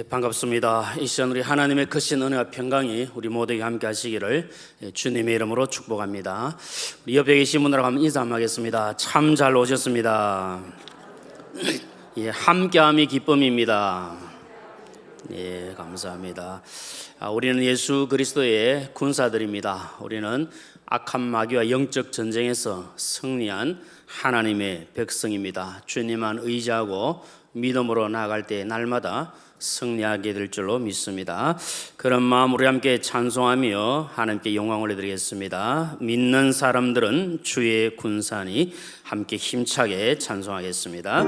반갑습니다. 이 시간 우리 하나님의 크신 은혜와 평강이 우리 모두에게 함께 하시기를 주님의 이름으로 축복합니다. 우리 옆에 계신 분들하고 한번 인사 한번 하겠습니다. 참 잘 오셨습니다. 함께함이 기쁨입니다. 감사합니다. 우리는 예수 그리스도의 군사들입니다. 우리는 악한 마귀와 영적 전쟁에서 승리한 하나님의 백성입니다. 주님만 의지하고 믿음으로 나아갈 때 날마다 승리하게 될 줄로 믿습니다. 그런 마음 우리 함께 찬송하며 하나님께 영광 올려드리겠습니다. 믿는 사람들은 주의 군사니 함께 힘차게 찬송하겠습니다.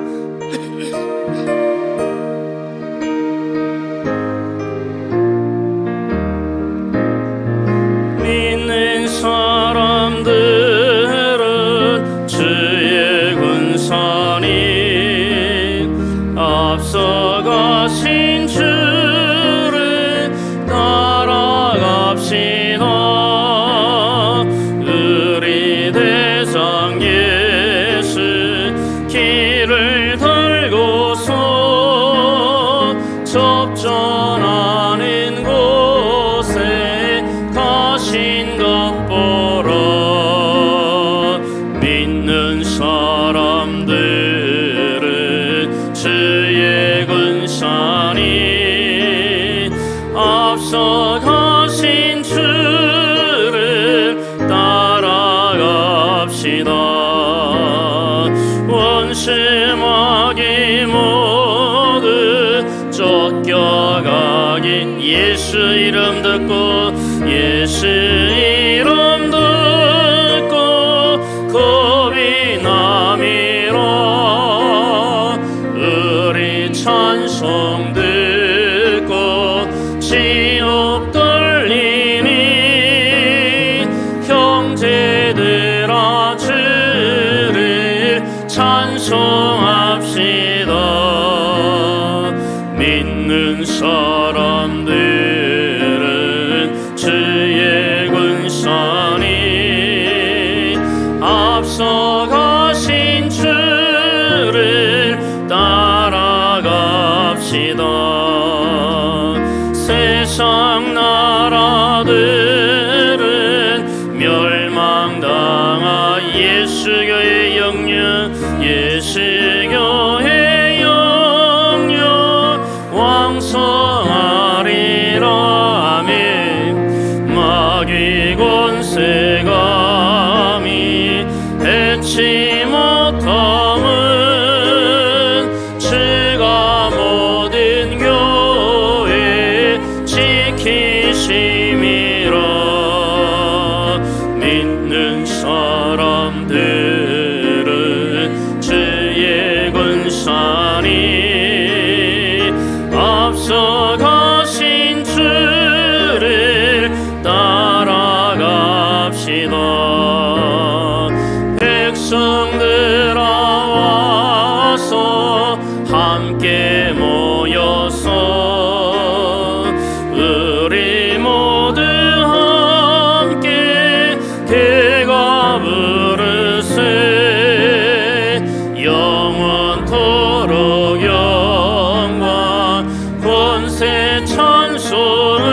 믿는 사람들은 주의 군사니 앞서가신 주를 따라갑시다. 우리 대장 예수 길을 들고서 접전하는 곳에 가신 것 보라. 믿는 사람들은 주의 군사니 앞서가신 주를 따라갑시다. 원심하기 모두 쫓겨가긴 예수 이름 듣고 예수 이름 듣고 겁이 남이라. 우리 찬송 듣고 지옥 떨리니 형제들아 주를 찬송합시다. 믿는 사람들은 주의 군사니 앞서가신 주를 따라갑시다. 세상 나라들은 멸망당하 예수교의 영유 예수교의 영유 왕성하리라. 아멘. 마귀 권세감이 해치 못함은 주가 모든 교회 지키심이라. 믿는 사람들은 주의 군사니 앞서가신 주를 따라갑시다. 백성들아 와서 함께 모여서 우리 모두 함께 대가 부르세. 영원토록 영광 권세 찬송을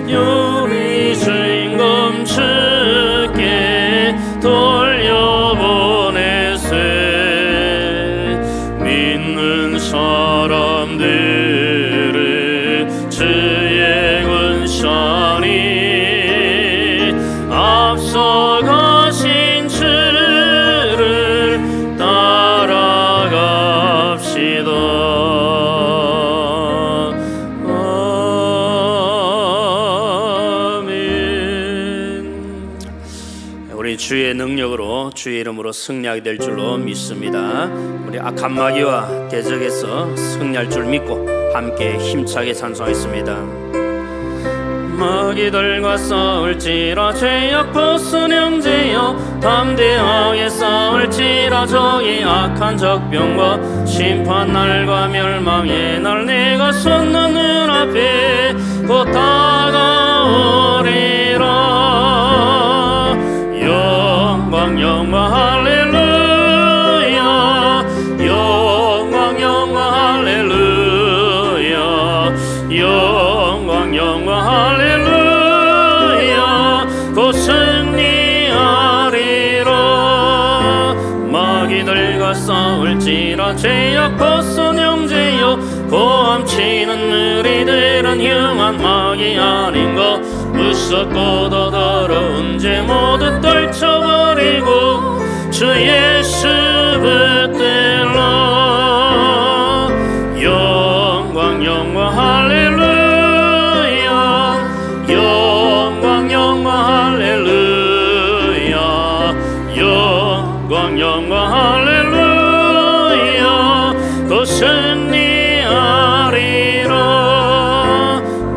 우리 주인공 주께 돌려보내세. 믿는 사람들은 주의 군사니 앞서가신 주를 따라갑시다. 아멘. 우리 주의 능력으로 주의 이름으로 승리하게 될 줄로 믿습니다. 우리 악한 마귀와 대적에서 승리할 줄 믿고 함께 힘차게 찬송하겠습니다. 마귀들과 싸울지라 죄악 벗은 형제여 담대하게 싸울지라. 저기 악한 적병과 심판날과 멸망의 날 내가 섰는 눈앞에 곧 다가오리라. 할렐루야 곧 승리하리라. 마귀들과 싸울지라 죄악 벗은 형제여 고함치는 너희들은 흉한 마귀 아닌가. 무섭고 더 더러운 죄 모두 떨쳐버리고 주 예수 붙들라. 영광 영광 할렐루야 영광 영광 할렐루야 영광 영광 할렐루야 곧 승리하리라.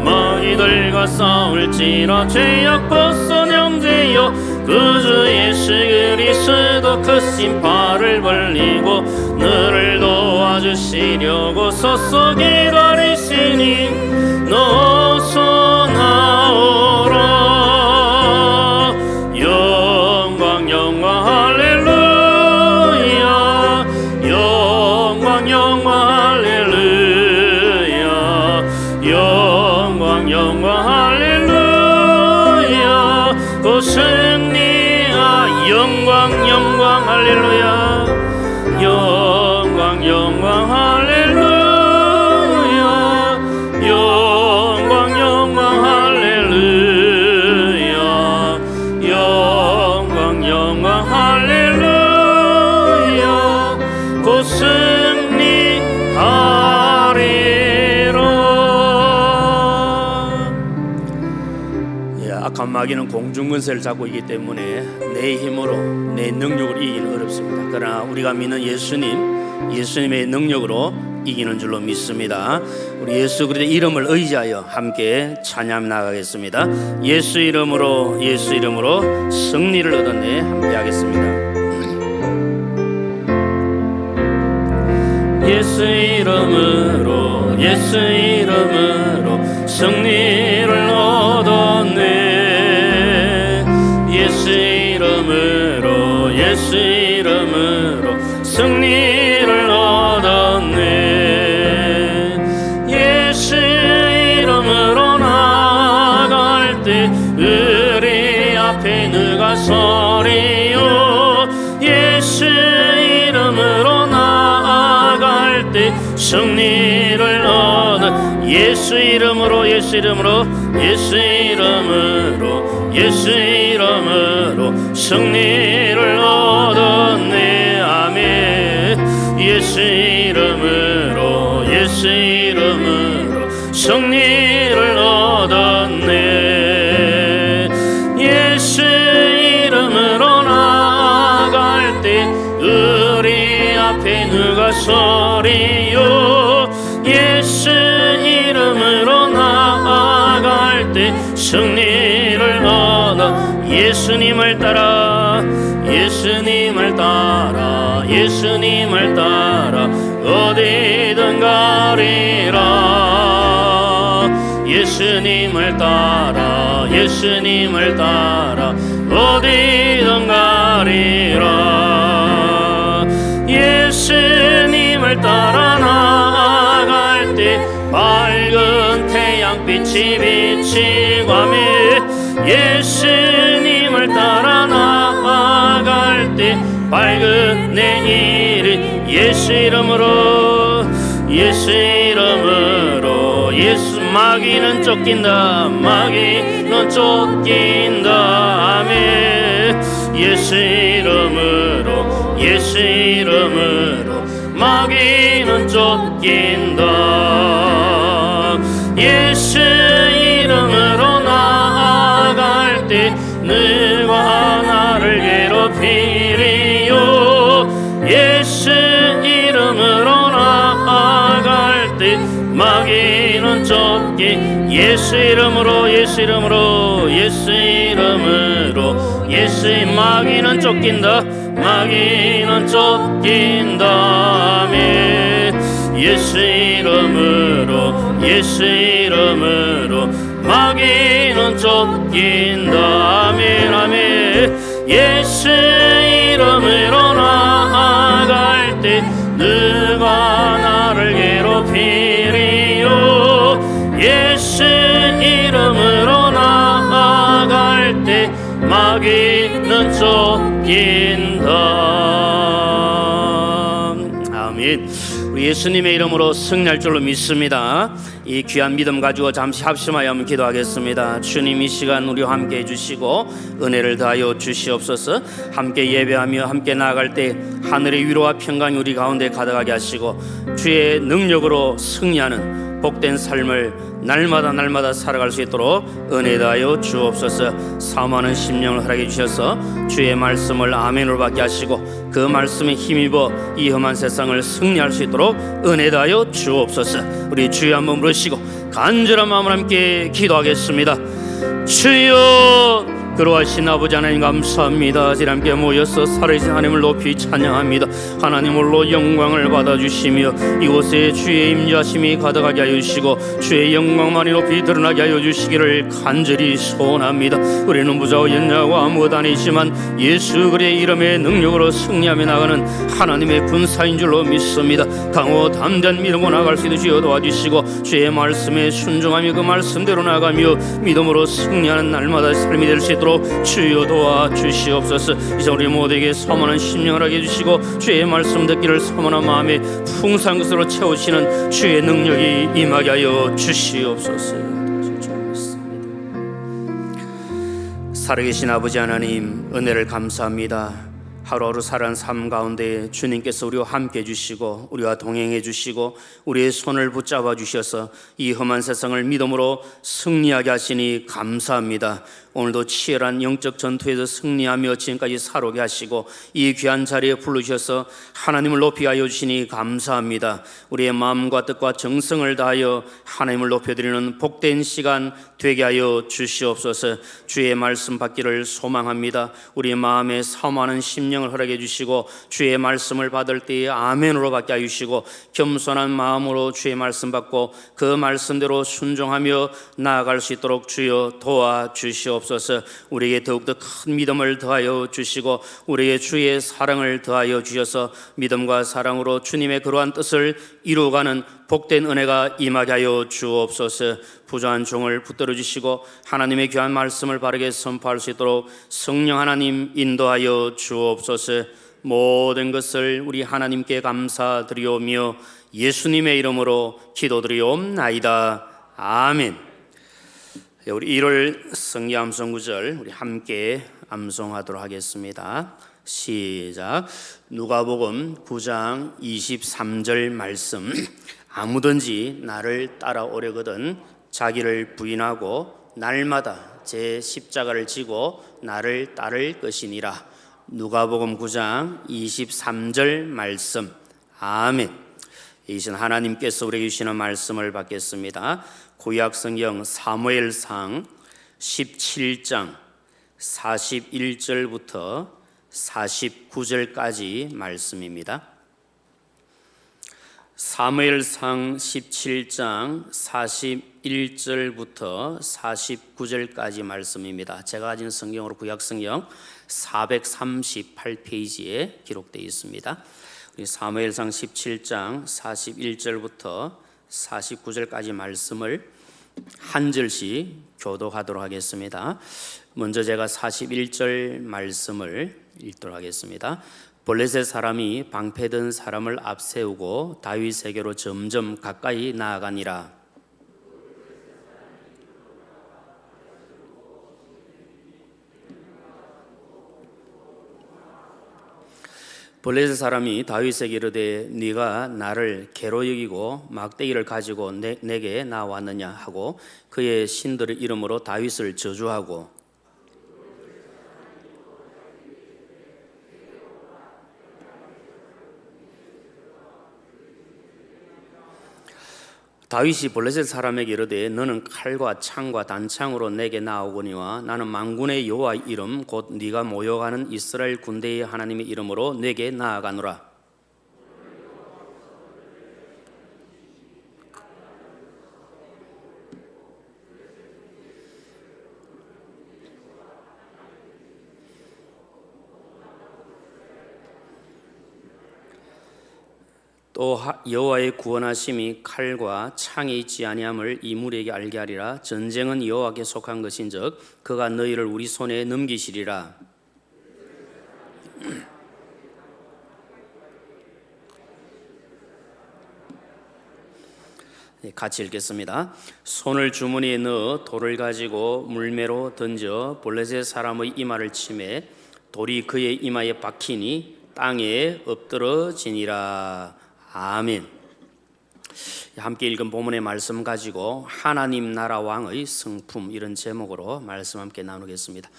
마귀들과 싸울지라 죄악 벗은 형제여 구주 예수 그리스도 그 심판을 벌리고 너를 도와주시려고 서서 기다리시니 너 어서 나오라. 영광 영광 할렐루야 영광 영광 할렐루야 영광 영광 할렐루야 곧 승리하. 영광 영광 할렐루야 영광 영광 할렐루야 영광 영광 할렐루야 영광 영광 할렐루야 곧 승리하리라. 악한 마귀는 공중근세를 잡고 있기 때문에 내 힘으로 내 능력으로 이기는 어렵습니다. 그러나 우리가 믿는 예수님의 능력으로 이기는 줄로 믿습니다. 우리 예수 그리스도의 이름을 의지하여 함께 찬양 나가겠습니다. 예수 이름으로 승리를 얻었네. 함께 하겠습니다. 예수 이름으로 승리를 얻었네. 예수 이름으로 승리를 얻었네. 예수 이름으로 나아갈 때 우리 앞에 누가 서리요. 예수 이름으로 나아갈 때 승리를 얻어. 예수 이름으로 승리를 얻었네. 아멘. 예수 이름으로 승리를 얻었네. 예수 이름으로 나아갈 때 우리 앞에 누가 서리요. 예수 이름으로 나아갈 때 승리를 얻어. 예수님을 따라 어디든 가리라. 예수님을 따라 어디든 가리라. 예수님을 따라 나아갈 때 밝은 태양빛이 비치고 예수님을 따라 나아갈 때 밝은 내일은 예수 이름으로 마귀는 쫓긴다. 아멘. 예수 이름으로 마귀는 쫓긴다. 예수 이름으로 나아갈 때 누가 나를 괴롭히리요. 예수 이름으로 나아갈 때 마귀는 쫓기. 예수 이름으로 마귀는 쫓긴다. 아멘. 예수 이름으로 마귀는 쫓긴다. 아멘. 예수 이름으로 나아갈 때 누가 나를 괴롭히리요. 예수 이름으로 마귀는 쫓긴다. 아멘. 우리 예수님의 이름으로 승리할 줄로 믿습니다. 이 귀한 믿음 가지고 잠시 합심하여 한번 기도하겠습니다. 주님, 이 시간 우리와 함께 해주시고 은혜를 더하여 주시옵소서. 함께 예배하며 함께 나아갈 때 하늘의 위로와 평강이 우리 가운데 가득하게 하시고 주의 능력으로 승리하는 복된 삶을 날마다 살아갈 수 있도록 은혜 더하여 주옵소서. 사모하는 심령을 허락해 주셔서 주의 말씀을 아멘으로 받게 하시고 그 말씀에 힘입어 이 험한 세상을 승리할 수 있도록 은혜 더하여 주옵소서. 우리 주여 한번 부르시고 간절한 마음으로 함께 기도하겠습니다. 주여, 그러하신 아버지 하나님 감사합니다. 이제 함께 모여서 살아계신 하나님을 높이 찬양합니다. 하나님 홀로 영광을 받아주시며 이곳에 주의 임재하심이 가득하게 하여 주시고 주의 영광만이 높이 드러나게 하여 주시기를 간절히 소원합니다. 우리는 무자고 연약하고 아무것도 아니지만 예수 그리스도의 이름의 능력으로 승리하며 나가는 하나님의 군사인 줄로 믿습니다. 강호 담대한 믿음으로 나갈 수 있도록 주여 도와주시고 주의 말씀에 순종하며 그 말씀대로 나가며 믿음으로 승리하는 날마다 삶이 될 수 있도록 주여 도와주시옵소서. 이제 우리 모두에게 사모하는 심령을 하게 해주시고 주의 말씀 듣기를 사모하는 마음에 풍성한 것으로 채우시는 주의 능력이 임하게 하여 주시옵소서. 살아계신 아버지 하나님, 은혜를 감사합니다. 하루하루 살아가는 삶 가운데 주님께서 우리와 함께 해주시고 우리와 동행해 주시고 우리의 손을 붙잡아 주셔서 이 험한 세상을 믿음으로 승리하게 하시니 감사합니다. 오늘도 치열한 영적 전투에서 승리하며 지금까지 살아오게 하시고 이 귀한 자리에 불러주셔서 하나님을 높이 하여 주시니 감사합니다. 우리의 마음과 뜻과 정성을 다하여 하나님을 높여드리는 복된 시간 되게 하여 주시옵소서. 주의 말씀 받기를 소망합니다. 우리 마음에 사모하는 심령을 허락해 주시고 주의 말씀을 받을 때에 아멘으로 받게 하여 주시고 겸손한 마음으로 주의 말씀 받고 그 말씀대로 순종하며 나아갈 수 있도록 주여 도와주시옵소서. 우리에게 더욱더 큰 믿음을 더하여 주시고 우리에게 주의 사랑을 더하여 주셔서 믿음과 사랑으로 주님의 그러한 뜻을 이루어가는 복된 은혜가 임하게 하여 주옵소서. 부족한 종을 붙들어 주시고 하나님의 귀한 말씀을 바르게 선포할 수 있도록 성령 하나님 인도하여 주옵소서. 모든 것을 우리 하나님께 감사드리오며 예수님의 이름으로 기도드리옵나이다. 아멘. 우리 1월 성경 암송 구절 우리 함께 암송하도록 하겠습니다. 시작. 누가복음 9장 23절 말씀. 아무든지 나를 따라오려거든 자기를 부인하고 날마다 제 십자가를 지고 나를 따를 것이니라. 누가복음 9장 23절 말씀. 아멘. 이신 하나님께서 우리에게 주시는 말씀을 받겠습니다. 구약성경 사무엘상 17장 41절부터 49절까지 말씀입니다. 사무엘상 17장 41절부터 49절까지 말씀입니다. 제가 가진 성경으로 구약성경 438페이지에 기록되어 있습니다. 우리 사무엘상 17장 41절부터 49절까지 말씀을 한 절씩 교독하도록 하겠습니다. 먼저 제가 41절 말씀을 읽도록 하겠습니다. 블레셋 사람이 방패든 사람을 앞세우고 다윗에게로 점점 가까이 나아가니라. 블레셋 사람이 다윗에게 이르되 네가 나를 개로 여기고 막대기를 가지고 내게 나왔느냐 하고 그의 신들의 이름으로 다윗을 저주하고 다윗이 블레셋 사람에게 이르되 너는 칼과 창과 단창으로 내게 나오거니와 나는 만군의 여호와 이름 곧 네가 모여가는 이스라엘 군대의 하나님의 이름으로 내게 나아가노라. 또 여호와의 구원하심이 칼과 창에 있지 아니함을 이 무리에게 알게 하리라. 전쟁은 여호와께 속한 것인즉 그가 너희를 우리 손에 넘기시리라. 같이 읽겠습니다. 손을 주머니에 넣어 돌을 가지고 물매로 던져 블레셋 사람의 이마를 치매 돌이 그의 이마에 박히니 땅에 엎드러지니라. 아멘. 함께 읽은 본문의 말씀 가지고 하나님 나라 왕의 성품, 이런 제목으로 말씀 함께 나누겠습니다.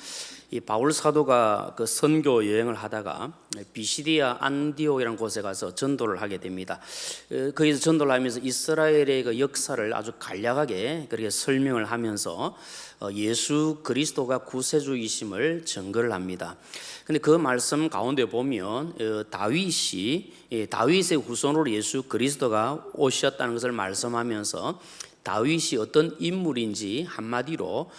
이 바울 사도가 그 선교 여행을 하다가 비시디아 안디옥이라는 곳에 가서 전도를 하게 됩니다. 거기서 전도를 하면서 이스라엘의 그 역사를 아주 간략하게 그렇게 설명을 하면서 예수 그리스도가 구세주이심을 증거를 합니다. 근데 그 말씀 가운데 보면 다윗의 후손으로 예수 그리스도가 오셨다는 것을 말씀하면서 다윗이 어떤 인물인지 한마디로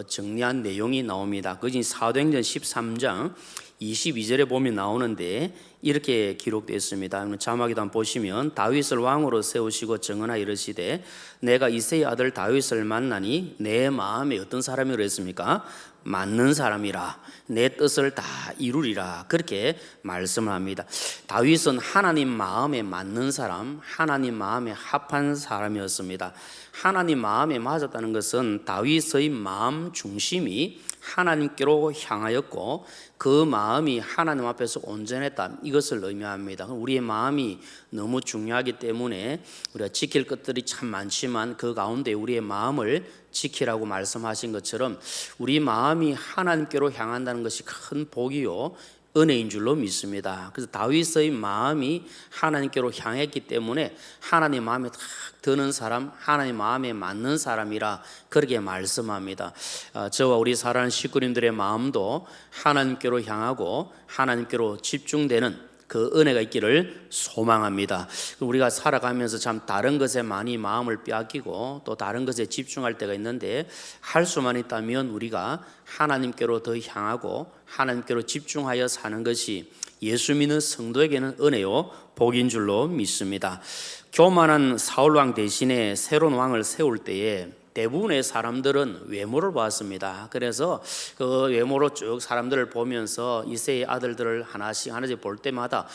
정리한 내용이 나옵니다. 그것이 사도행전 13장 22절에 보면 나오는데 이렇게 기록되어 있습니다. 자막에도 한번 보시면 다윗을 왕으로 세우시고 정언하여 이르시되 내가 이새의 아들 다윗을 만나니 내 마음에 어떤 사람이 그랬습니까? 맞는 사람이라 내 뜻을 다 이루리라, 그렇게 말씀을 합니다. 다윗은 하나님 마음에 맞는 사람, 하나님 마음에 합한 사람이었습니다. 하나님 마음에 맞았다는 것은 다윗의 마음 중심이 하나님께로 향하였고 그 마음이 하나님 앞에서 온전했다, 이것을 의미합니다. 우리의 마음이 너무 중요하기 때문에 우리가 지킬 것들이 참 많지만 그 가운데 우리의 마음을 지키라고 말씀하신 것처럼 우리 마음이 하나님께로 향한다는 것이 큰 복이요 은혜인 줄로 믿습니다. 그래서 다윗의 마음이 하나님께로 향했기 때문에 하나님 마음에 딱 드는 사람, 하나님 마음에 맞는 사람이라 그렇게 말씀합니다. 저와 우리 사랑하는 식구님들의 마음도 하나님께로 향하고 하나님께로 집중되는 그 은혜가 있기를 소망합니다. 우리가 살아가면서 참 다른 것에 많이 마음을 빼앗기고 또 다른 것에 집중할 때가 있는데 할 수만 있다면 우리가 하나님께로 더 향하고 하나님께로 집중하여 사는 것이 예수 믿는 성도에게는 은혜요 복인 줄로 믿습니다. 교만한 사울왕 대신에 새로운 왕을 세울 때에 대부분의 사람들은 외모를 봤습니다. 그래서 그 외모로 쭉 사람들을 보면서 이새의 아들들을 하나씩 볼 때마다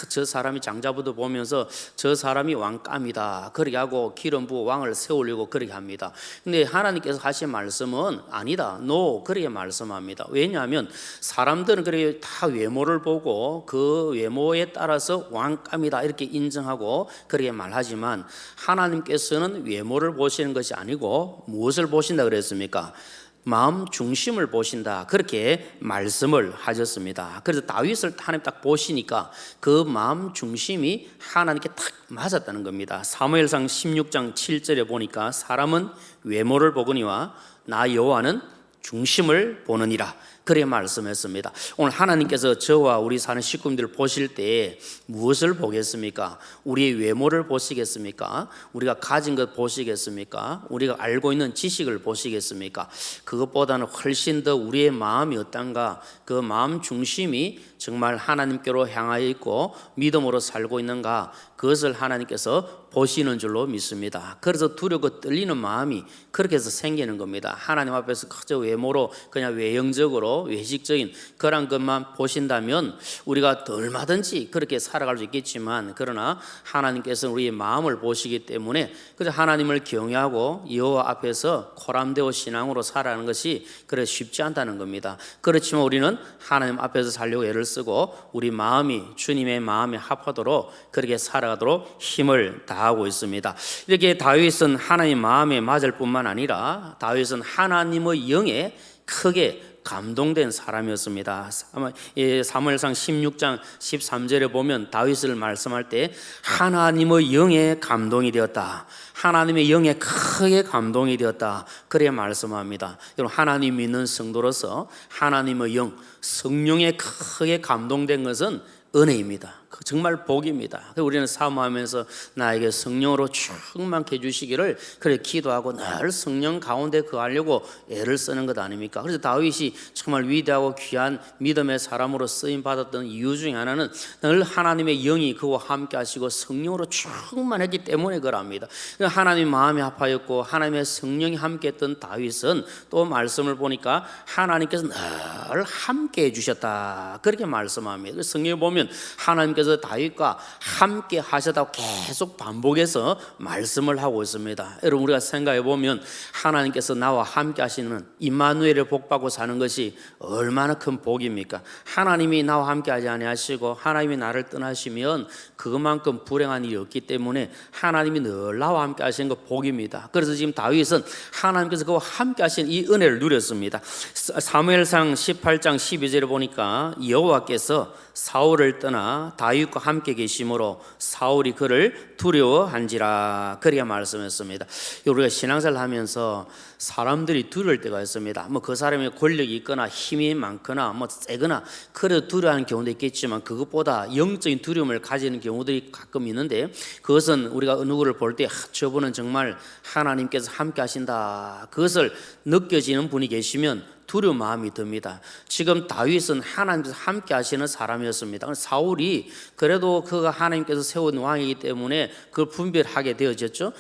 저 사람이 장자부도 보면서 저 사람이 왕감이다 그렇게 하고 기름 부어 왕을 세우려고 그렇게 합니다. 근데 하나님께서 하신 말씀은 아니다, 그렇게 말씀합니다. 왜냐하면 사람들은 그렇게 다 외모를 보고 그 외모에 따라서 왕감이다 이렇게 인정하고 그렇게 말하지만 하나님께서는 외모를 보시는 것이 아니고 무엇을 보신다 그랬습니까? 마음 중심을 보신다, 그렇게 말씀을 하셨습니다. 그래서 다윗을 하나님 딱 보시니까 그 마음 중심이 하나님께 딱 맞았다는 겁니다. 사무엘상 16장 7절에 보니까 사람은 외모를 보거니와 나 여호와는 중심을 보느니라, 그렇게 말씀했습니다. 오늘 하나님께서 저와 우리 사는 식구님들 보실 때 무엇을 보겠습니까? 우리의 외모를 보시겠습니까? 우리가 가진 것 보시겠습니까? 우리가 알고 있는 지식을 보시겠습니까? 그것보다는 훨씬 더 우리의 마음이 어떤가, 그 마음 중심이 정말 하나님께로 향하여 있고 믿음으로 살고 있는가, 그것을 하나님께서 보시는 줄로 믿습니다. 그래서 두렵고 떨리는 마음이 그렇게 해서 생기는 겁니다. 하나님 앞에서 그저 외모로 그냥 외형적으로 외식적인 그런 것만 보신다면 우리가 얼마든지 그렇게 살아갈 수 있겠지만, 그러나 하나님께서는 우리의 마음을 보시기 때문에 그저 하나님을 경외하고 여호와 앞에서 코람데오 신앙으로 살아가는 것이 그래 쉽지 않다는 겁니다. 그렇지만 우리는 하나님 앞에서 살려고 애를 쓰고 우리 마음이 주님의 마음에 합하도록 그렇게 살아가도록 힘을 다하고 있습니다. 이렇게 다윗은 하나님 마음에 맞을 뿐만 아니라 다윗은 하나님의 영에 크게 감동된 사람이었습니다. 사무엘상 16장 13절에 보면 다윗을 말씀할 때 하나님의 영에 감동이 되었다, 하나님의 영에 크게 감동이 되었다, 그래 말씀합니다. 여러분, 하나님 믿는 성도로서 하나님의 영, 성령에 크게 감동된 것은 은혜입니다. 정말 복입니다. 우리는 사모하면서 나에게 성령으로 충만케 해주시기를 그렇게 기도하고 늘 성령 가운데 거하려고 애를 쓰는 것 아닙니까? 그래서 다윗이 정말 위대하고 귀한 믿음의 사람으로 쓰임 받았던 이유 중에 하나는 늘 하나님의 영이 그와 함께 하시고 성령으로 충만했기 때문에 그럽니다. 하나님 마음이 아파였고 하나님의 성령이 함께 했던 다윗은 또 말씀을 보니까 하나님께서 늘 함께 해주셨다 그렇게 말씀합니다. 성경에 보면 하나님께서 다윗과 함께 하셨다고 계속 반복해서 말씀을 하고 있습니다. 여러분 우리가 생각해 보면 하나님께서 나와 함께 하시는 임마누엘을 복받고 사는 것이 얼마나 큰 복입니까? 하나님이 나와 함께 하지 아니하시고 하나님이 나를 떠나시면 그것만큼 불행한 일이 없기 때문에 하나님이 늘 나와 함께 하시는 것 복입니다. 그래서 지금 다윗은 하나님께서 그와 함께 하신 이 은혜를 누렸습니다. 사무엘상 18장 12절에 보니까 여호와께서 사울을 떠나 다윗과 함께 계심으로 사울이 그를 두려워한지라 그렇게 말씀했습니다. 우리가 신앙생활을 하면서 사람들이 두려울 때가 있습니다. 뭐 그 사람이 권력이 있거나 힘이 많거나 뭐 세거나 그래도 두려워하는 경우도 있겠지만 그것보다 영적인 두려움을 가지는 경우들이 가끔 있는데 그것은 우리가 누구를 볼 때 저분은 정말 하나님께서 함께 하신다 그것을 느껴지는 분이 계시면 두려운 마음이 듭니다. 지금 다윗은 하나님께서 함께 하시는 사람이었습니다. 사울이 그래도 그가 하나님께서 세운 왕이기 때문에 그걸 분별하게 되어졌죠.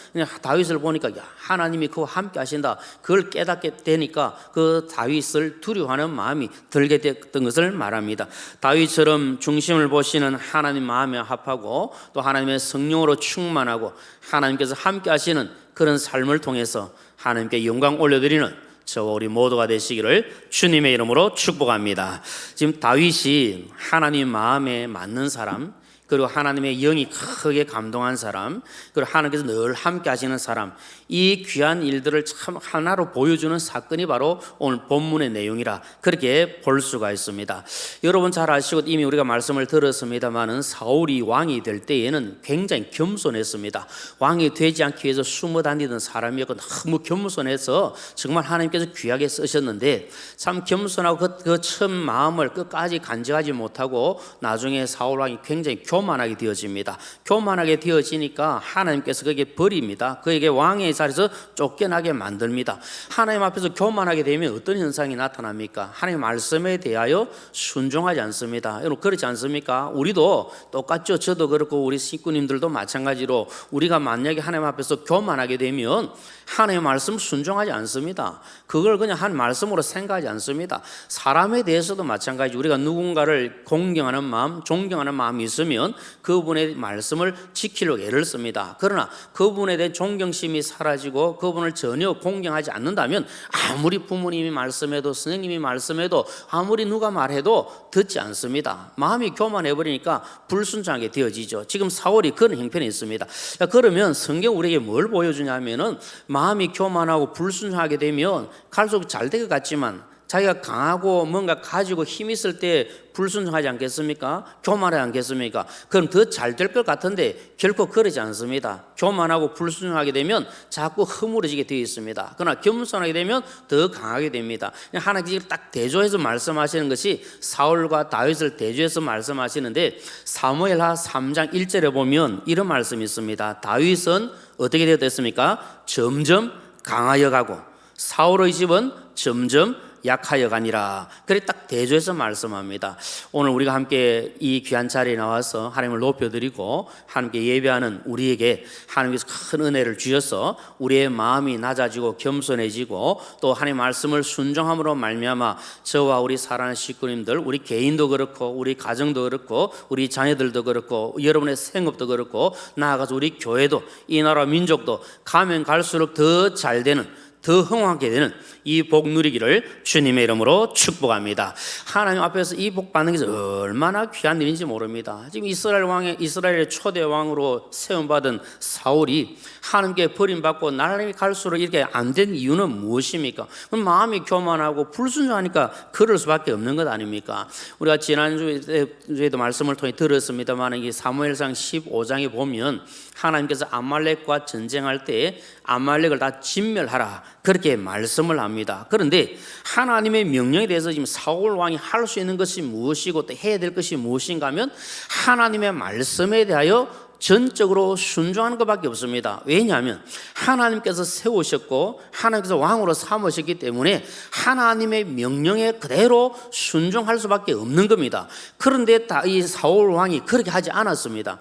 다윗을 보니까 하나님이 그와 함께 하신다 그걸 깨닫게 되니까 그 다윗을 두려워하는 마음이 들게 됐던 것을 말합니다. 다윗처럼 중심을 보시는 하나님 마음에 합하고 또 하나님의 성령으로 충만하고 하나님께서 함께 하시는 그런 삶을 통해서 하나님께 영광 올려드리는 저와 우리 모두가 되시기를 주님의 이름으로 축복합니다. 지금 다윗이 하나님 마음에 맞는 사람 그리고 하나님의 영이 크게 감동한 사람 그리고 하나님께서 늘 함께 하시는 사람 이 귀한 일들을 참 하나로 보여주는 사건이 바로 오늘 본문의 내용이라 그렇게 볼 수가 있습니다. 여러분 잘 아시고 이미 우리가 말씀을 들었습니다마는 사울이 왕이 될 때에는 굉장히 겸손했습니다. 왕이 되지 않기 위해서 숨어 다니던 사람이었고 너무 겸손해서 정말 하나님께서 귀하게 쓰셨는데 참 겸손하고 그 첫 마음을 끝까지 간직하지 못하고 나중에 사울 왕이 굉장히 교만하게 되어집니다. 교만하게 되어지니까 하나님께서 그에게 버립니다. 그에게 왕의 자리에서 쫓겨나게 만듭니다. 하나님 앞에서 교만하게 되면 어떤 현상이 나타납니까? 하나님 말씀에 대하여 순종하지 않습니다. 여러분 그렇지 않습니까? 우리도 똑같죠. 저도 그렇고 우리 식구님들도 마찬가지로 우리가 만약에 하나님 앞에서 교만하게 되면 하나님의 말씀 순종하지 않습니다. 그걸 그냥 한 말씀으로 생각하지 않습니다. 사람에 대해서도 마찬가지 우리가 누군가를 공경하는 마음, 존경하는 마음이 있으면 그분의 말씀을 지키려고 애를 씁니다. 그러나 그분에 대한 존경심이 사라지고 그분을 전혀 공경하지 않는다면 아무리 부모님이 말씀해도 선생님이 말씀해도 아무리 누가 말해도 듣지 않습니다. 마음이 교만해버리니까 불순종하게 되어지죠. 지금 사울이 그런 형편이 있습니다. 그러면 성경 우리에게 뭘 보여주냐면은 마음이 교만하고 불순종하게 되면 갈수록 잘 될 것 같지만 자기가 강하고 뭔가 가지고 힘 있을 때 불순종하지 않겠습니까? 교만하지 않겠습니까? 그럼 더 잘 될 것 같은데 결코 그러지 않습니다. 교만하고 불순종하게 되면 자꾸 허물어지게 되어 있습니다. 그러나 겸손하게 되면 더 강하게 됩니다. 하나님께서 딱 대조해서 말씀하시는 것이 사울과 다윗을 대조해서 말씀하시는데 사무엘하 3장 1절에 보면 이런 말씀이 있습니다. 다윗은 어떻게 되었습니까? 점점 강하여 가고 사울의 집은 점점 약하여 가니라. 그래 딱 대조해서 말씀합니다. 오늘 우리가 함께 이 귀한 자리에 나와서 하나님을 높여드리고 하나님께 예배하는 우리에게 하나님께서 큰 은혜를 주셔서 우리의 마음이 낮아지고 겸손해지고 또 하나님의 말씀을 순종함으로 말미암아 저와 우리 사랑하는 식구님들 우리 개인도 그렇고 우리 가정도 그렇고 우리 자녀들도 그렇고 여러분의 생업도 그렇고 나아가서 우리 교회도 이 나라 민족도 가면 갈수록 더 잘 되는 더 흥하게 되는 이 복 누리기를 주님의 이름으로 축복합니다. 하나님 앞에서 이 복 받는 게 얼마나 귀한 일인지 모릅니다. 지금 이스라엘의 초대 왕으로 세움받은 사울이 하나님께 버림받고 날이 갈수록 이렇게 안 된 이유는 무엇입니까? 마음이 교만하고 불순종하니까 그럴 수밖에 없는 것 아닙니까? 우리가 지난주에도 말씀을 통해 들었습니다만 이 사무엘상 15장에 보면 하나님께서 아말렉과 전쟁할 때 아말렉을 다 진멸하라 그렇게 말씀을 합니다. 그런데 하나님의 명령에 대해서 지금 사울 왕이 할 수 있는 것이 무엇이고 또 해야 될 것이 무엇인가 하면 하나님의 말씀에 대하여 전적으로 순종하는 것밖에 없습니다. 왜냐하면 하나님께서 세우셨고 하나님께서 왕으로 삼으셨기 때문에 하나님의 명령에 그대로 순종할 수밖에 없는 겁니다. 그런데 이 사울 왕이 그렇게 하지 않았습니다.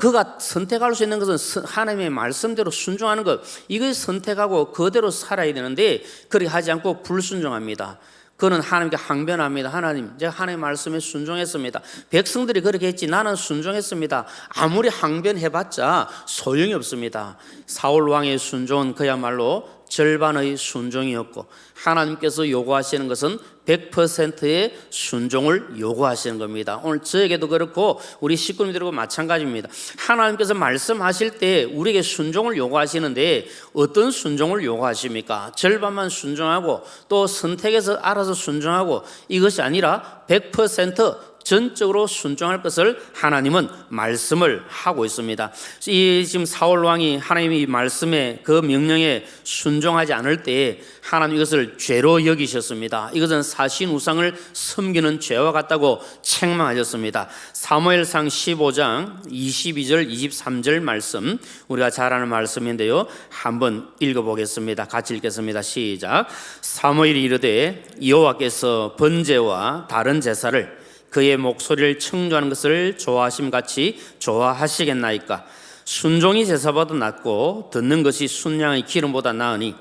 그가 선택할 수 있는 것은 하나님의 말씀대로 순종하는 것, 이걸 선택하고 그대로 살아야 되는데 그렇게 하지 않고 불순종합니다. 그는 하나님께 항변합니다. 하나님, 제가 하나님의 말씀에 순종했습니다. 백성들이 그렇게 했지 나는 순종했습니다. 아무리 항변해봤자 소용이 없습니다. 사울 왕의 순종은 그야말로 절반의 순종이었고 하나님께서 요구하시는 것은 100%의 순종을 요구하시는 겁니다. 오늘 저에게도 그렇고 우리 식구님들하고 마찬가지입니다. 하나님께서 말씀하실 때 우리에게 순종을 요구하시는데 어떤 순종을 요구하십니까? 절반만 순종하고 또 선택해서 알아서 순종하고 이것이 아니라 100% 전적으로 순종할 것을 하나님은 말씀을 하고 있습니다. 이 지금 사울 왕이 하나님의 말씀에 그 명령에 순종하지 않을 때 하나님 이것을 죄로 여기셨습니다. 이것은 사신 우상을 섬기는 죄와 같다고 책망하셨습니다. 사무엘상 15장 22절 23절 말씀, 우리가 잘 아는 말씀인데요, 한번 읽어보겠습니다. 같이 읽겠습니다. 시작. 사무엘이 이르되 여호와께서 번제와 다른 제사를 그의 목소리를 청조하는 것을 좋아하심같이 좋아하시겠나이까? 순종이 제사보다 낫고 듣는 것이 순양의 기름보다 나으니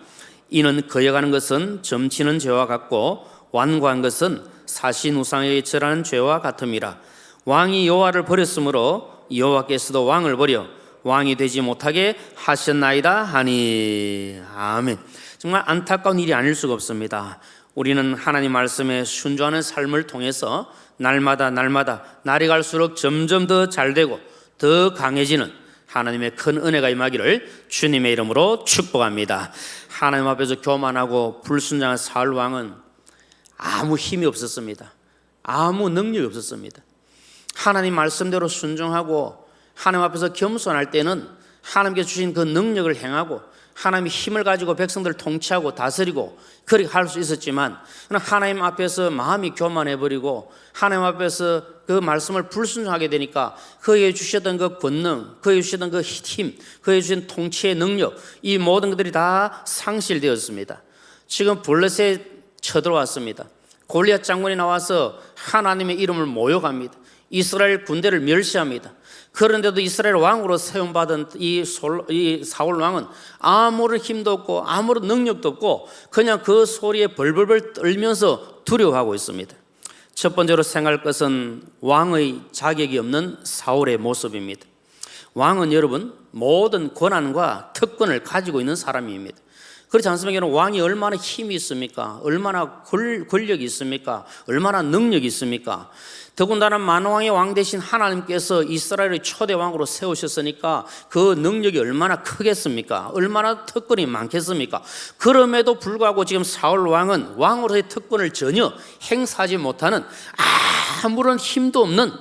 이는 거역하는 것은 점치는 죄와 같고 완고한 것은 사신 우상에 절하는 죄와 같음이라. 왕이 여호와를 버렸으므로 여호와께서도 왕을 버려 왕이 되지 못하게 하셨나이다 하니. 아멘. 정말 안타까운 일이 아닐 수가 없습니다. 우리는 하나님 말씀에 순종하는 삶을 통해서 날마다 날이 갈수록 점점 더 잘되고 더 강해지는 하나님의 큰 은혜가 임하기를 주님의 이름으로 축복합니다. 하나님 앞에서 교만하고 불순종한 사울 왕은 아무 힘이 없었습니다. 아무 능력이 없었습니다. 하나님 말씀대로 순종하고 하나님 앞에서 겸손할 때는 하나님께 주신 그 능력을 행하고 하나님의 힘을 가지고 백성들을 통치하고 다스리고 그렇게 할 수 있었지만 하나님 앞에서 마음이 교만해버리고 하나님 앞에서 그 말씀을 불순종하게 되니까 그에게 주셨던 그 권능, 그에게 주셨던 그 힘, 그에게 주신 통치의 능력, 이 모든 것들이 다 상실되었습니다. 지금 블레셋 쳐들어왔습니다. 골리앗 장군이 나와서 하나님의 이름을 모욕합니다. 이스라엘 군대를 멸시합니다. 그런데도 이스라엘 왕으로 세움받은 이 사울 왕은 아무런 힘도 없고 아무런 능력도 없고 그냥 그 소리에 벌벌벌 떨면서 두려워하고 있습니다. 첫 번째로 생각할 것은 왕의 자격이 없는 사울의 모습입니다. 왕은 여러분 모든 권한과 특권을 가지고 있는 사람입니다. 그렇지 않습니까? 왕이 얼마나 힘이 있습니까? 얼마나 권력이 있습니까? 얼마나 능력이 있습니까? 더군다나 만왕의 왕 대신 하나님께서 이스라엘의 초대 왕으로 세우셨으니까 그 능력이 얼마나 크겠습니까? 얼마나 특권이 많겠습니까? 그럼에도 불구하고 지금 사울 왕은 왕으로의 특권을 전혀 행사하지 못하는 아무런 힘도 없는,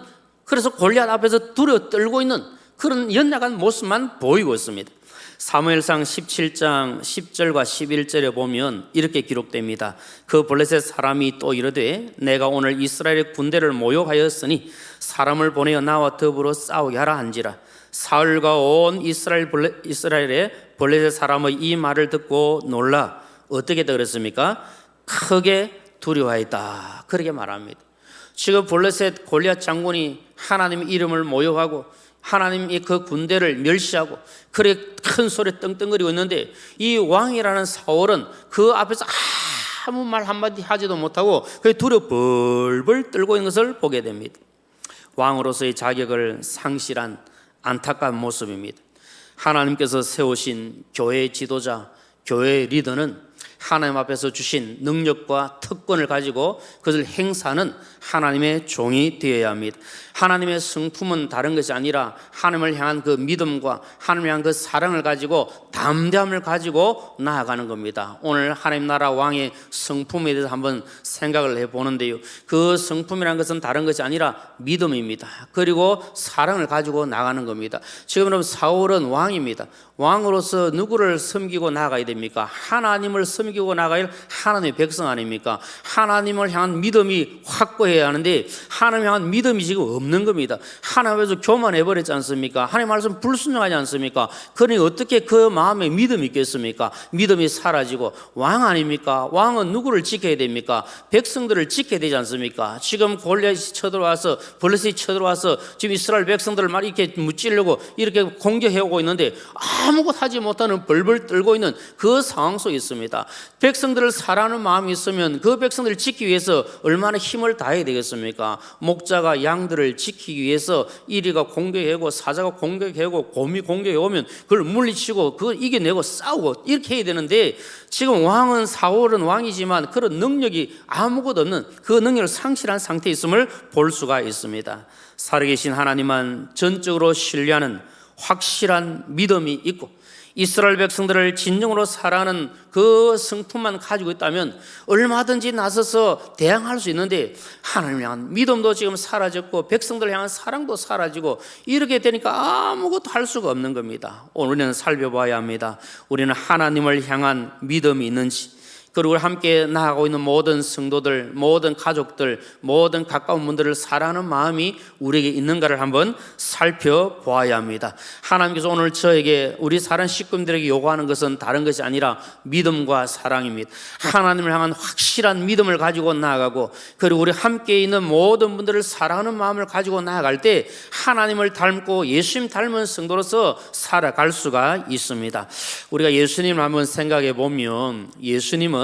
그래서 골리앗 앞에서 두려워 떨고 있는 그런 연약한 모습만 보이고 있습니다. 사무엘상 17장 10절과 11절에 보면 이렇게 기록됩니다. 그 블레셋 사람이 또 이르되 내가 오늘 이스라엘의 군대를 모욕하였으니 사람을 보내어 나와 더불어 싸우게 하라 한지라. 사울과 온 이스라엘의 블레셋 사람의 이 말을 듣고 놀라 어떻게 그랬습니까? 크게 두려워했다. 그렇게 말합니다. 지금 블레셋 골리앗 장군이 하나님의 이름을 모욕하고 하나님이 그 군대를 멸시하고 그래 큰 소리 떵떵거리고 있는데 이 왕이라는 사울은 그 앞에서 아무 말 한마디 하지도 못하고 그 두려워 벌벌 떨고 있는 것을 보게 됩니다. 왕으로서의 자격을 상실한 안타까운 모습입니다. 하나님께서 세우신 교회의 지도자, 교회의 리더는 하나님 앞에서 주신 능력과 특권을 가지고 그것을 행사하는 하나님의 종이 되어야 합니다. 하나님의 성품은 다른 것이 아니라 하나님을 향한 그 믿음과 하나님을 향한 그 사랑을 가지고 담대함을 가지고 나아가는 겁니다. 오늘 하나님 나라 왕의 성품에 대해서 한번 생각을 해보는데요, 그 성품이라는 것은 다른 것이 아니라 믿음입니다. 그리고 사랑을 가지고 나가는 겁니다. 지금 여러분 사울은 왕입니다. 왕으로서 누구를 섬기고 나가야 됩니까? 하나님을 섬기고 나가야 하나님의 백성 아닙니까? 하나님을 향한 믿음이 확고해야 하는데 하나님을 향한 믿음이 지금 없는 겁니다. 하나님에서 교만해버렸지 않습니까? 하나님 말씀 불순종하지 않습니까? 그러니 어떻게 그 마음에 믿음이 있겠습니까? 믿음이 사라지고 왕 아닙니까? 왕은 누구를 지켜야 됩니까? 백성들을 지켜야 되지 않습니까? 지금 골리앗이 쳐들어와서 블레셋이 쳐들어와서 지금 이스라엘 백성들을 막 이렇게 무찌르고 이렇게 공격해오고 있는데 아무것도 하지 못하는 벌벌 떨고 있는 그 상황 속에 있습니다. 백성들을 사랑하는 마음이 있으면 그 백성들을 지키기 위해서 얼마나 힘을 다해야 되겠습니까? 목자가 양들을 지키기 위해서 이리가 공격해오고 사자가 공격해오고 곰이 공격해오면 그걸 물리치고 그걸 이겨내고 싸우고 이렇게 해야 되는데 지금 왕은 사울은 왕이지만 그런 능력이 아무것도 없는 그 능력을 상실한 상태에 있음을 볼 수가 있습니다. 살아계신 하나님만 전적으로 신뢰하는 확실한 믿음이 있고 이스라엘 백성들을 진정으로 사랑하는 그 성품만 가지고 있다면 얼마든지 나서서 대항할 수 있는데 하나님을 향한 믿음도 지금 사라졌고 백성들을 향한 사랑도 사라지고 이렇게 되니까 아무것도 할 수가 없는 겁니다. 오늘은 살펴봐야 합니다. 우리는 하나님을 향한 믿음이 있는지, 그리고 함께 나아가고 있는 모든 성도들, 모든 가족들, 모든 가까운 분들을 사랑하는 마음이 우리에게 있는가를 한번 살펴보아야 합니다. 하나님께서 오늘 저에게 우리 사랑 식구들에게 요구하는 것은 다른 것이 아니라 믿음과 사랑입니다. 하나님을 향한 확실한 믿음을 가지고 나아가고 그리고 우리 함께 있는 모든 분들을 사랑하는 마음을 가지고 나아갈 때 하나님을 닮고 예수님 닮은 성도로서 살아갈 수가 있습니다. 우리가 예수님을 한번 생각해 보면 예수님은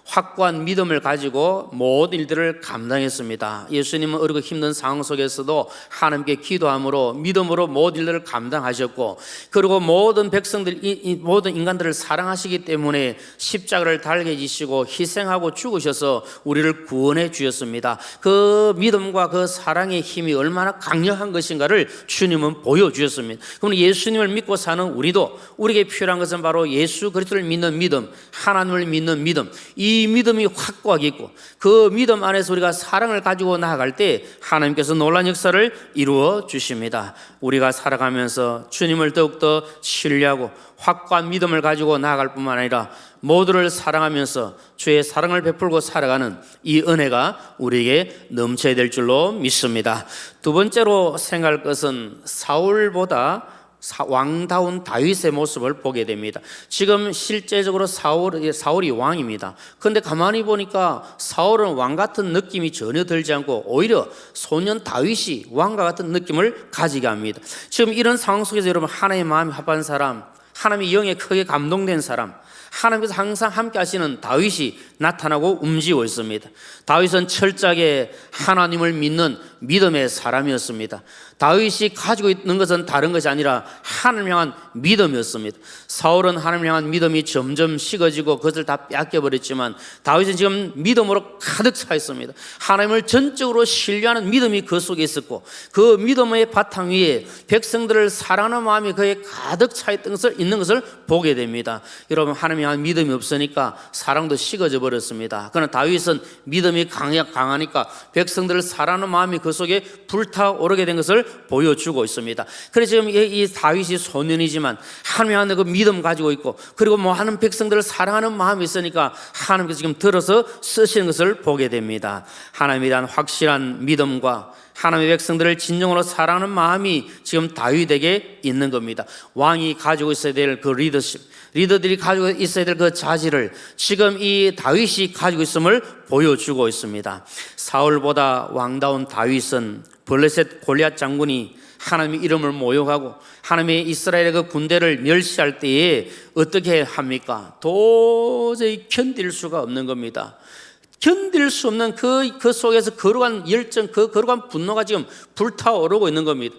확고한 믿음을 가지고 모든 일들을 감당했습니다. 예수님은 어렵고 힘든 상황 속에서도 하나님께 기도함으로 믿음으로 모든 일들을 감당하셨고 그리고 모든 백성들, 모든 인간들을 사랑하시기 때문에 십자가를 달게 지시고 희생하고 죽으셔서 우리를 구원해 주셨습니다. 그 믿음과 그 사랑의 힘이 얼마나 강력한 것인가를 주님은 보여주셨습니다. 그럼 예수님을 믿고 사는 우리도 우리에게 필요한 것은 바로 예수 그리스도를 믿는 믿음, 하나님을 믿는 믿음, 이 믿음이 확고하게 있고 그 믿음 안에서 우리가 사랑을 가지고 나아갈 때 하나님께서 놀라운 역사를 이루어 주십니다. 우리가 살아가면서 주님을 더욱더 신뢰하고 확고한 믿음을 가지고 나아갈 뿐만 아니라 모두를 사랑하면서 주의 사랑을 베풀고 살아가는 이 은혜가 우리에게 넘쳐야 될 줄로 믿습니다. 두 번째로 생각할 것은 사울보다 왕다운 다윗의 모습을 보게 됩니다. 지금 실제적으로 사울이 왕입니다. 그런데 가만히 보니까 사울은 왕 같은 느낌이 전혀 들지 않고 오히려 소년 다윗이 왕과 같은 느낌을 가지게 합니다. 지금 이런 상황 속에서 여러분 하나님의 마음이 합한 사람, 하나님의 영에 크게 감동된 사람, 하나님께서 항상 함께 하시는 다윗이 나타나고 움직이고 있습니다. 다윗은 철저하게 하나님을 믿는 믿음의 사람이었습니다. 다윗이 가지고 있는 것은 다른 것이 아니라 하나님을 향한 믿음이었습니다. 사울은 하나님을 향한 믿음이 점점 식어지고 그것을 다 뺏겨버렸지만 다윗은 지금 믿음으로 가득 차 있습니다. 하나님을 전적으로 신뢰하는 믿음이 그 속에 있었고 그 믿음의 바탕 위에 백성들을 사랑하는 마음이 그에 가득 차 있는 것을 보게 됩니다. 여러분 하나님을 향한 믿음이 없으니까 사랑도 식어져 버렸습니다. 그러나 다윗은 믿음이 강하니까 백성들을 사랑하는 마음이 그 속에 불타오르게 된 것을 보여주고 있습니다. 그래서 지금 이 다윗이 소년이지만 하나님 안에 그 믿음 가지고 있고 그리고 많은 백성들을 사랑하는 마음이 있으니까 하나님께서 지금 들어서 쓰시는 것을 보게 됩니다. 하나님에 대한 확실한 믿음과 하나님의 백성들을 진정으로 사랑하는 마음이 지금 다윗에게 있는 겁니다. 왕이 가지고 있어야 될 그 리더십, 리더들이 가지고 있어야 될 그 자질을 지금 이 다윗이 가지고 있음을 보여주고 있습니다. 사울보다 왕다운 다윗은 블레셋 골리앗 장군이 하나님의 이름을 모욕하고 하나님의 이스라엘의 그 군대를 멸시할 때에 어떻게 합니까? 도저히 견딜 수가 없는 겁니다. 견딜 수 없는 그 속에서 거룩한 열정, 그 거룩한 분노가 지금 불타오르고 있는 겁니다.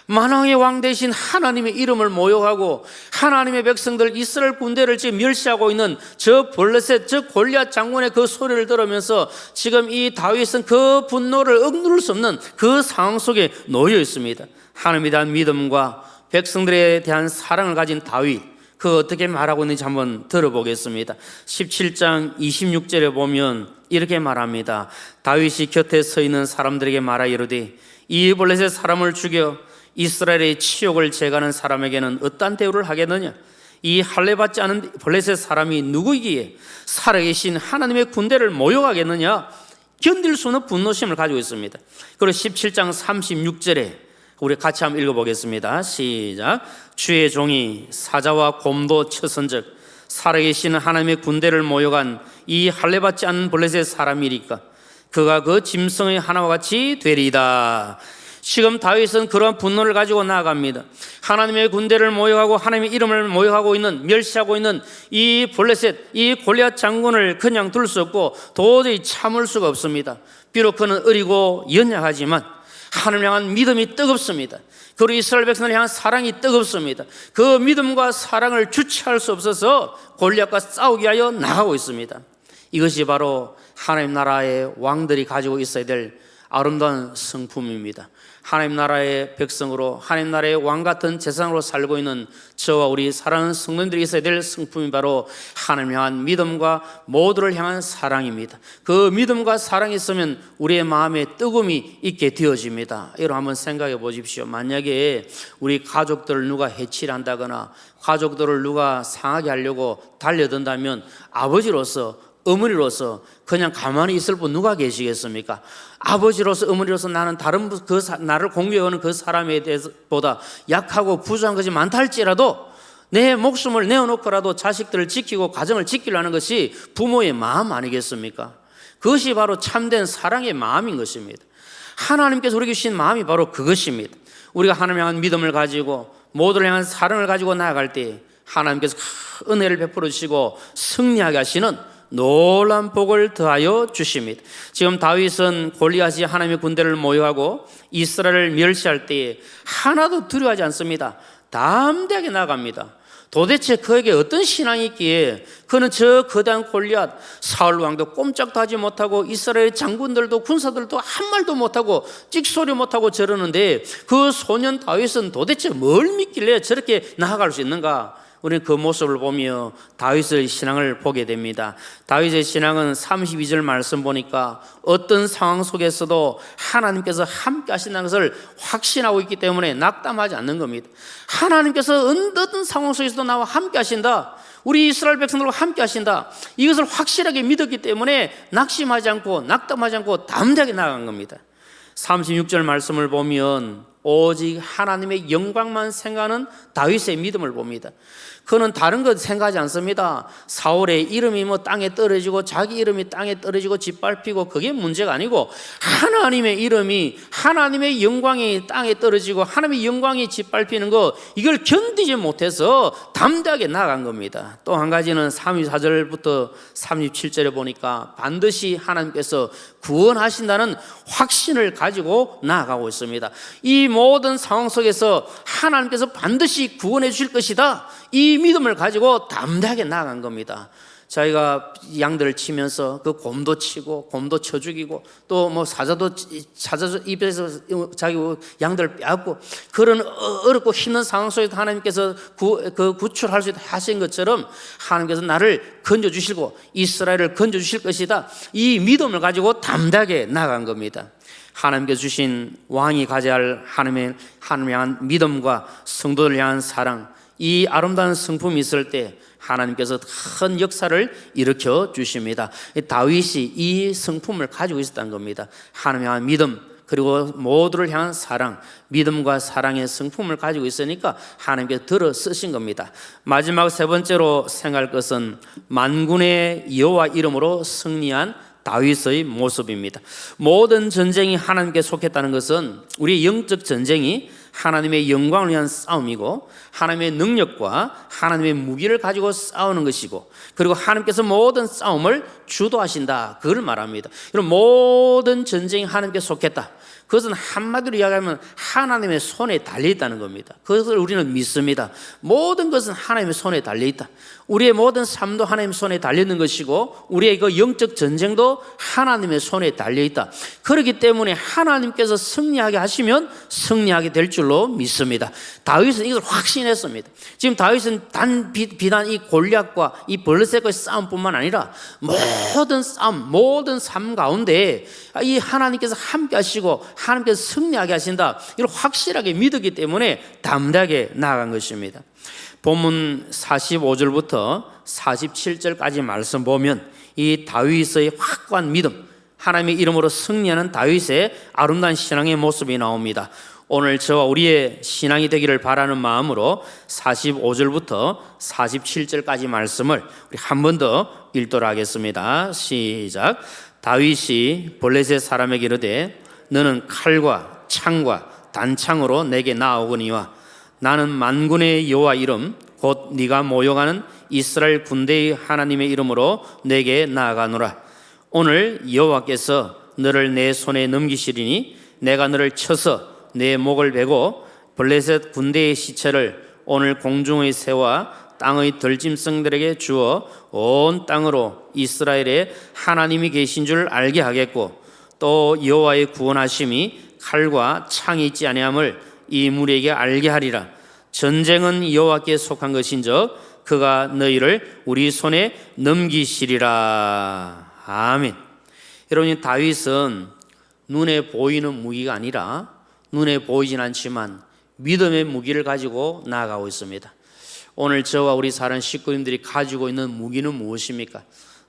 만왕의 왕 대신 하나님의 이름을 모욕하고 하나님의 백성들 이스라엘 군대를 지금 멸시하고 있는 저 블레셋, 저 골리앗 장군의 그 소리를 들으면서 지금 이 다윗은 그 분노를 억누를 수 없는 그 상황 속에 놓여 있습니다. 하나님에 대한 믿음과 백성들에 대한 사랑을 가진 다윗, 그 어떻게 말하고 있는지 한번 들어보겠습니다. 17장 26절에 보면 이렇게 말합니다. 다윗이 곁에 서 있는 사람들에게 말하 이르되 이 블레셋 사람을 죽여 이스라엘의 치욕을 제거하는 사람에게는 어떠한 대우를 하겠느냐? 이 할례 받지 않은 블레셋 사람이 누구이기에 살아계신 하나님의 군대를 모욕하겠느냐? 견딜 수 없는 분노심을 가지고 있습니다. 그리고 17장 36절에 우리 같이 한번 읽어보겠습니다. 시작. 주의 종이 사자와 곰도 쳐선즉 살아계신 하나님의 군대를 모욕한 이 할례 받지 않은 블레셋 사람이리까 그가 그 짐승의 하나와 같이 되리이다. 지금 다윗은 그러한 분노를 가지고 나아갑니다. 하나님의 군대를 모욕하고 하나님의 이름을 모욕하고 있는, 멸시하고 있는 이 블레셋, 이 골리앗 장군을 그냥 둘 수 없고 도저히 참을 수가 없습니다. 비록 그는 어리고 연약하지만 하나님을 향한 믿음이 뜨겁습니다. 그리고 이스라엘 백성을 향한 사랑이 뜨겁습니다. 그 믿음과 사랑을 주체할 수 없어서 골리앗과 싸우기 위하여 나가고 있습니다. 이것이 바로 하나님 나라의 왕들이 가지고 있어야 될 아름다운 성품입니다. 하나님 나라의 백성으로 하나님 나라의 왕 같은 재상으로 살고 있는 저와 우리 사랑하는 성도님들이 있어야 될 성품이 바로 하나님을 향한 믿음과 모두를 향한 사랑입니다. 그 믿음과 사랑이 있으면 우리의 마음에 뜨거움이 있게 되어집니다. 여러분 한번 생각해 보십시오. 만약에 우리 가족들을 누가 해치를 한다거나 가족들을 누가 상하게 하려고 달려든다면 아버지로서 어머니로서 그냥 가만히 있을 분 누가 계시겠습니까? 아버지로서 어머니로서 나는 다른 나를 공격하는 그 사람에 대해서보다 약하고 부족한 것이 많다 할지라도 내 목숨을 내어놓고라도 자식들을 지키고 가정을 지키려 하는 것이 부모의 마음 아니겠습니까? 그것이 바로 참된 사랑의 마음인 것입니다. 하나님께서 우리에게 주신 마음이 바로 그것입니다. 우리가 하나님을 향한 믿음을 가지고 모두를 향한 사랑을 가지고 나아갈 때 하나님께서 은혜를 베풀어 주시고 승리하게 하시는 놀라운 복을 더하여 주십니다. 지금 다윗은 골리앗이 하나님의 군대를 모욕하고 이스라엘을 멸시할 때에 하나도 두려워하지 않습니다. 담대하게 나아갑니다. 도대체 그에게 어떤 신앙이 있기에 그는 저 거대한 골리앗 사울 왕도 꼼짝도 하지 못하고 이스라엘 장군들도 군사들도 한 말도 못하고 찍소리 못하고 저러는데 그 소년 다윗은 도대체 뭘 믿길래 저렇게 나아갈 수 있는가? 우리는 그 모습을 보며 다윗의 신앙을 보게 됩니다. 다윗의 신앙은 32절 말씀 보니까 어떤 상황 속에서도 하나님께서 함께 하신다는 것을 확신하고 있기 때문에 낙담하지 않는 겁니다. 하나님께서 어떤 상황 속에서도 나와 함께 하신다, 우리 이스라엘 백성들과 함께 하신다, 이것을 확실하게 믿었기 때문에 낙심하지 않고 낙담하지 않고 담대하게 나아간 겁니다. 36절 말씀을 보면 오직 하나님의 영광만 생각하는 다윗의 믿음을 봅니다. 그는 다른 것 생각하지 않습니다. 사울의 이름이 땅에 떨어지고 자기 이름이 땅에 떨어지고 짓밟히고 그게 문제가 아니고 하나님의 이름이, 하나님의 영광이 땅에 떨어지고 하나님의 영광이 짓밟히는 거, 이걸 견디지 못해서 담대하게 나아간 겁니다. 또 한 가지는 34절부터 37절에 보니까 반드시 하나님께서 구원하신다는 확신을 가지고 나아가고 있습니다. 이 모든 상황 속에서 하나님께서 반드시 구원해 주실 것이다, 이 믿음을 가지고 담대하게 나아간 겁니다. 자기가 양들을 치면서 그 곰도 치고 곰도 쳐 죽이고 또 사자도 입에서 자기 양들을 빼앗고 그런 어렵고 힘든 상황 속에서 하나님께서 구출할 수 있다 하신 것처럼 하나님께서 나를 건져주시고 이스라엘을 건져주실 것이다, 이 믿음을 가지고 담대하게 나아간 겁니다. 하나님께서 주신 왕이 가져야 할 하나님을 향한 믿음과 성도를 향한 사랑, 이 아름다운 성품이 있을 때 하나님께서 큰 역사를 일으켜 주십니다. 다윗이 이 성품을 가지고 있었던 겁니다. 하나님을 향한 믿음, 그리고 모두를 향한 사랑, 믿음과 사랑의 성품을 가지고 있으니까 하나님께서 들어 쓰신 겁니다. 마지막 세 번째로 생각할 것은 만군의 여호와 이름으로 승리한 다윗의 모습입니다. 모든 전쟁이 하나님께 속했다는 것은 우리의 영적 전쟁이 하나님의 영광을 위한 싸움이고 하나님의 능력과 하나님의 무기를 가지고 싸우는 것이고, 그리고 하나님께서 모든 싸움을 주도하신다, 그걸 말합니다. 그럼 모든 전쟁이 하나님께 속했다, 그것은 한마디로 이야기하면 하나님의 손에 달려있다는 겁니다. 그것을 우리는 믿습니다. 모든 것은 하나님의 손에 달려있다. 우리의 모든 삶도 하나님의 손에 달려있는 것이고 우리의 그 영적 전쟁도 하나님의 손에 달려있다. 그렇기 때문에 하나님께서 승리하게 하시면 승리하게 될 줄로 믿습니다. 다윗은 이걸 확신했습니다. 지금 다윗은 비단 이 골리앗과 이 블레셋과의 싸움뿐만 아니라 모든 싸움, 모든 삶 가운데 이 하나님께서 함께 하시고 하나님께서 승리하게 하신다, 이걸 확실하게 믿었기 때문에 담대하게 나아간 것입니다. 본문 45절부터 47절까지 말씀 보면 이 다윗의 확고한 믿음, 하나님의 이름으로 승리하는 다윗의 아름다운 신앙의 모습이 나옵니다. 오늘 저와 우리의 신앙이 되기를 바라는 마음으로 45절부터 47절까지 말씀을 우리 한 번 더 읽도록 하겠습니다. 시작. 다윗이 블레셋 사람에게 이르되 너는 칼과 창과 단창으로 내게 나아오거니와 나는 만군의 여호와 이름 곧 네가 모욕하는 이스라엘 군대의 하나님의 이름으로 내게 나아가노라. 오늘 여호와께서 너를 내 손에 넘기시리니 내가 너를 쳐서 내 목을 베고 블레셋 군대의 시체를 오늘 공중의 새와 땅의 들짐승들에게 주어 온 땅으로 이스라엘에 하나님이 계신 줄 알게 하겠고 또 여호와의 구원하심이 칼과 창이 있지 아니함을 이 무리에게 알게 하리라. 전쟁은 여호와께 속한 것인즉 그가 너희를 우리 손에 넘기시리라. 아멘. 여러분, 다윗은 눈에 보이는 무기가 아니라 눈에 보이진 않지만 믿음의 무기를 가지고 나아가고 있습니다. 오늘 저와 우리 사는 식구님들이 가지고 있는 무기는 무엇입니까?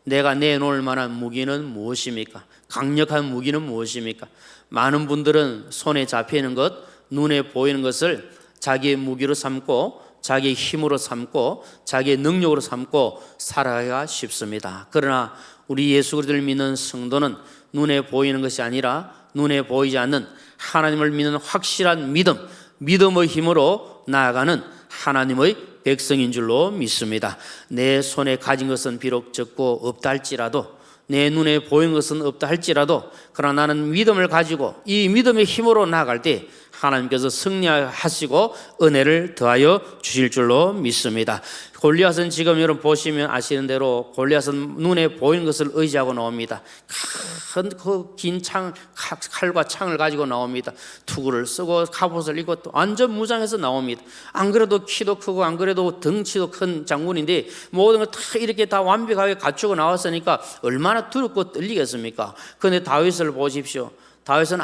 내가 내놓을 만한 무기는 무엇입니까? 강력한 무기는 무엇입니까? 많은 분들은 손에 잡히는 것, 눈에 보이는 것을 자기의 무기로 삼고 자기의 힘으로 삼고 자기의 능력으로 삼고 살아가기가 쉽습니다. 그러나 우리 예수 그리스도를 믿는 성도는 눈에 보이는 것이 아니라 눈에 보이지 않는 하나님을 믿는 확실한 믿음, 믿음의 힘으로 나아가는 하나님의 백성인 줄로 믿습니다. 내 손에 가진 것은 비록 적고 없다 할지라도, 내 눈에 보이는 것은 없다 할지라도, 그러나 나는 믿음을 가지고 이 믿음의 힘으로 나아갈 때 하나님께서 승리하시고 은혜를 더하여 주실 줄로 믿습니다. 골리앗은 지금 여러분 보시면 아시는 대로 골리앗은 눈에 보이는 것을 의지하고 나옵니다. 큰 그 긴 창, 칼과 창을 가지고 나옵니다. 투구를 쓰고 갑옷을 입고 또 완전 무장해서 나옵니다. 안 그래도 키도 크고 안 그래도 덩치도 큰 장군인데 모든 걸 다 이렇게 다 완벽하게 갖추고 나왔으니까 얼마나 두렵고 떨리겠습니까? 그런데 다윗을 보십시오. 다윗은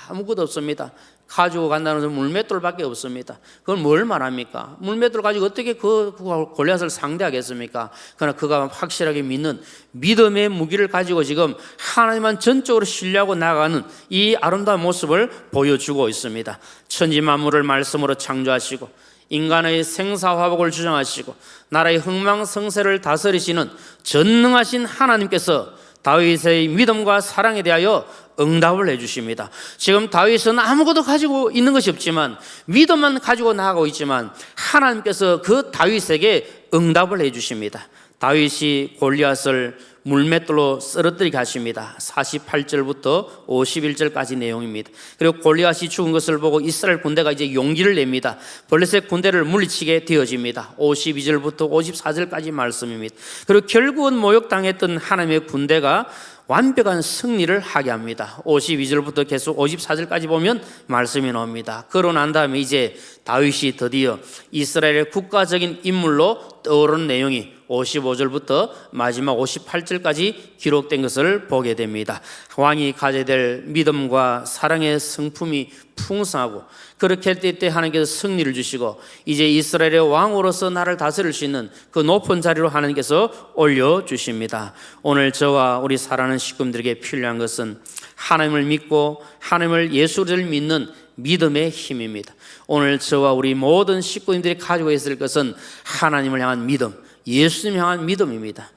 아무것도 없습니다. 가지고 간다는 것은 물맷돌밖에 없습니다. 그건 뭘 말합니까? 물맷돌 가지고 어떻게 그 골리앗을 상대하겠습니까? 그러나 그가 확실하게 믿는 믿음의 무기를 가지고 지금 하나님만 전적으로 신뢰하고 나아가는 이 아름다운 모습을 보여주고 있습니다. 천지 만물을 말씀으로 창조하시고 인간의 생사화복을 주장하시고 나라의 흥망성쇠를 다스리시는 전능하신 하나님께서 다윗의 믿음과 사랑에 대하여 응답을 해주십니다. 지금 다윗은 아무것도 가지고 있는 것이 없지만 믿음만 가지고 나아가고 있지만 하나님께서 그 다윗에게 응답을 해주십니다. 다윗이 골리앗을 물맷돌로 쓰러뜨리게 하십니다. 48절부터 51절까지 내용입니다. 그리고 골리앗이 죽은 것을 보고 이스라엘 군대가 이제 용기를 냅니다. 블레셋 군대를 물리치게 되어집니다. 52절부터 54절까지 말씀입니다. 그리고 결국은 모욕당했던 하나님의 군대가 완벽한 승리를 하게 합니다. 52절부터 계속 54절까지 보면 말씀이 나옵니다. 그러고 난 다음에 이제 다윗이 드디어 이스라엘의 국가적인 인물로 떠오르는 내용이 55절부터 마지막 58절까지 기록된 것을 보게 됩니다. 왕이 가져야 될 믿음과 사랑의 성품이 풍성하고 그렇게 할 때 하나님께서 승리를 주시고 이제 이스라엘의 왕으로서 나를 다스릴 수 있는 그 높은 자리로 하나님께서 올려주십니다. 오늘 저와 우리 사랑하는 식구들에게 필요한 것은 하나님을 믿고 하나님을 예수를 믿는 믿음의 힘입니다. 오늘 저와 우리 모든 식구님들이 가지고 있을 것은 하나님을 향한 믿음, 예수님 향한 믿음입니다.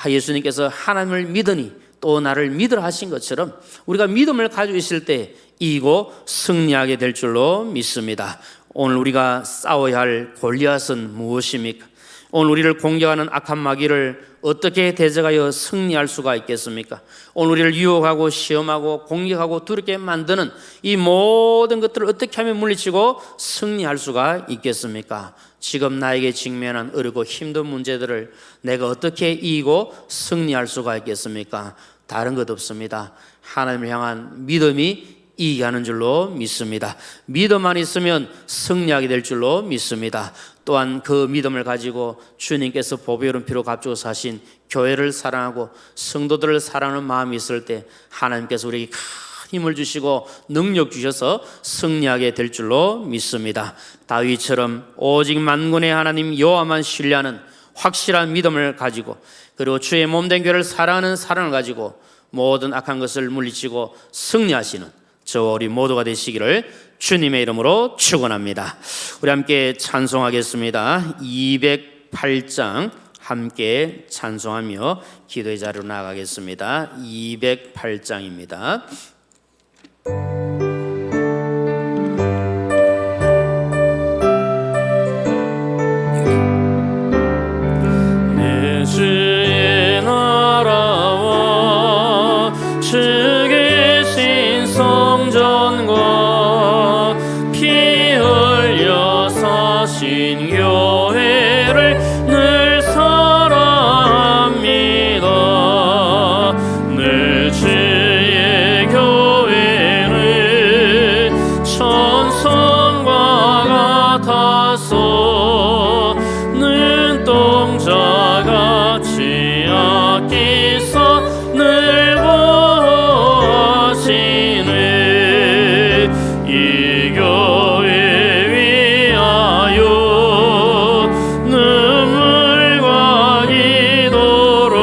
예수님께서 하나님을 믿으니 또 나를 믿으라 하신 것처럼 우리가 믿음을 가지고 있을 때 이기고 승리하게 될 줄로 믿습니다. 오늘 우리가 싸워야 할 골리앗은 무엇입니까? 오늘 우리를 공격하는 악한 마귀를 어떻게 대적하여 승리할 수가 있겠습니까? 오늘 우리를 유혹하고 시험하고 공격하고 두렵게 만드는 이 모든 것들을 어떻게 하면 물리치고 승리할 수가 있겠습니까? 지금 나에게 직면한 어렵고 힘든 문제들을 내가 어떻게 이기고 승리할 수가 있겠습니까? 다른 것 없습니다. 하나님을 향한 믿음이 이기게 하는 줄로 믿습니다. 믿음만 있으면 승리하게 될 줄로 믿습니다. 또한 그 믿음을 가지고 주님께서 보배로운 피로 값주고 사신 교회를 사랑하고 성도들을 사랑하는 마음이 있을 때 하나님께서 우리에게 큰 힘을 주시고 능력 주셔서 승리하게 될 줄로 믿습니다. 다윗처럼 오직 만군의 하나님 여호와만 신뢰하는 확실한 믿음을 가지고, 그리고 주의 몸된 교회를 사랑하는 사랑을 가지고 모든 악한 것을 물리치고 승리하시는 저와 우리 모두가 되시기를 주님의 이름으로 축원합니다. 우리 함께 찬송하겠습니다. 208장 함께 찬송하며 기도의 자리로 나아가겠습니다. 208장입니다. 내 주의 나라와 주 계신 성전과 피 흘려 사신 교회를 늘 사랑합니다. 내 주의 교회는 천성과 같아서 눈동자같이 아끼사 늘 보시네. 이 교회 위하여 눈물과 기도로